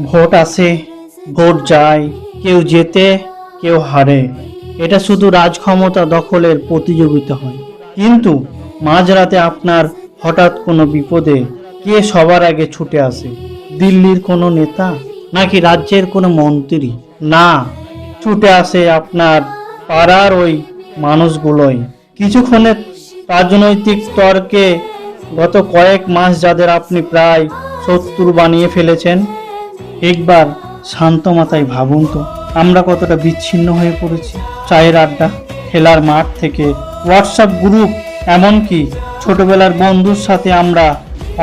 Vote আসে, vote যায়, কেউ জেতে, কেউ হারে। এটা শুধু রাজক্ষমতা দখলের প্রতিযোগিতা হয়। কিন্তু মাঝরাতে আপনার হঠাৎ কোনো বিপদে কে সবার আগে ছুটে আসে? দিল্লির কোনো নেতা, নাকি রাজ্যের কোনো মন্ত্রী? না, ছুটে আসে আপনার পাড়ার ওই মানুষগুলোই। কিছুক্ষণের রাজনৈতিক তর্কে গত কয়েক মাস যাদের আপনি প্রায় শত্রু বানিয়ে ফেলেছেন, একবার শান্ত মাথায় ভাবুন তো আমরা কতটা বিচ্ছিন্ন হয়ে পড়েছি। চায়ের আড্ডা, খেলার মাঠ থেকে হোয়াটসঅ্যাপ গ্রুপ, এমনকি ছোটবেলার বন্ধুর সাথে আমরা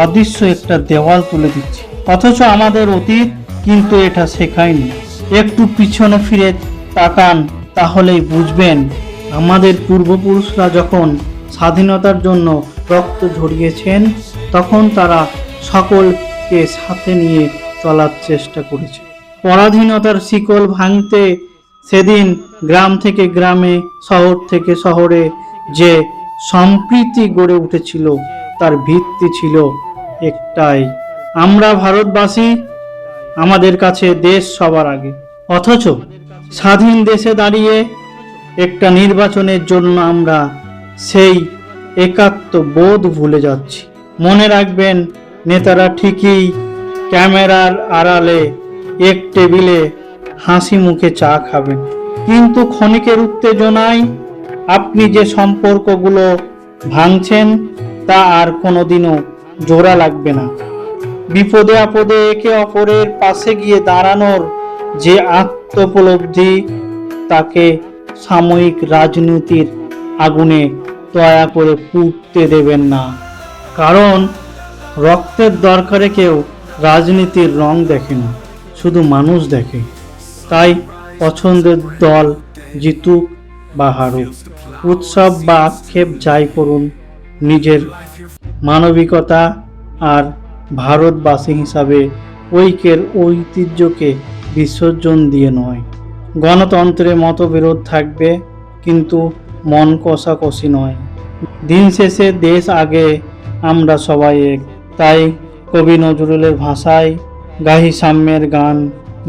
অদৃশ্য একটা দেওয়াল তুলে দিচ্ছি। অথচ আমাদের অতীত কিন্তু এটা শেখায়নি। একটু পিছনে ফিরে তাকান, তাহলেই বুঝবেন আমাদের পূর্বপুরুষরা যখন স্বাধীনতার জন্য রক্ত ঝরিয়েছেন, তখন তারা সকলকে সাথে নিয়ে চলার চেষ্টা করেছে। পরাধীনতার শিকল ভাঙতে সেদিন গ্রাম থেকে গ্রামে, শহর থেকে শহরে যে সম্প্রীতি গড়ে উঠেছিল, তার ভিত্তি ছিল একটাই: আমরা ভারতবাসী, আমাদের কাছে দেশ সবার আগে। অথচ স্বাধীন দেশে দাঁড়িয়ে একটা নির্বাচনের জন্য আমরা সেই একাত্ম বোধ ভুলে যাচ্ছি। মনে রাখবেন, নেতারা ঠিকই ক্যামেরার আড়ালে এক টেবিলে হাসি মুখে চা খাবেন, কিন্তু ক্ষণিকের উত্তেজনায় আপনি যে সম্পর্কগুলো ভাঙছেন তা আর কোনোদিনও জোড়া লাগবে না। বিপদে আপদে একে অপরের পাশে গিয়ে দাঁড়ানোর যে আত্মোপলব্ধি, তাকে সাময়িক রাজনীতির আগুনে দয়া করে পুড়তে দেবেন না। কারণ রক্তের দরকারে কেউ রাজনীতির রং দেখে না, শুধু মানুষ দেখে। তাই পছন্দের দল জিতুক বা হারুক, উৎসব বা আক্ষেপ যাই করুন, নিজের মানবিকতা আর ভারতবাসী হিসাবে ঐক্যের ঐতিহ্যকে বিসর্জন দিয়ে নয়। গণতন্ত্রে মতবিরোধ থাকবে, কিন্তু মন কষাকষি নয়। দিন শেষে দেশ আগে, আমরা সবাই এক। তাই কবি নজরুলের ভাষায় গাহি সাম্যের গান: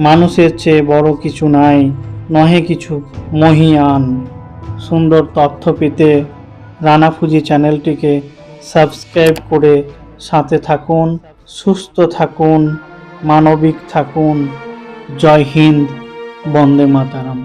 মানুষের চেয়ে বড় কিছু নাই, নহে কিছু মহিয়ান। সুন্দর তথ্য পেতে রানাফুজি চ্যানেলটিকে সাবস্ক্রাইব করে সাথে থাকুন। সুস্থ থাকুন, মানবিক থাকুন। জয় হিন্দ, বন্দে মাতরম।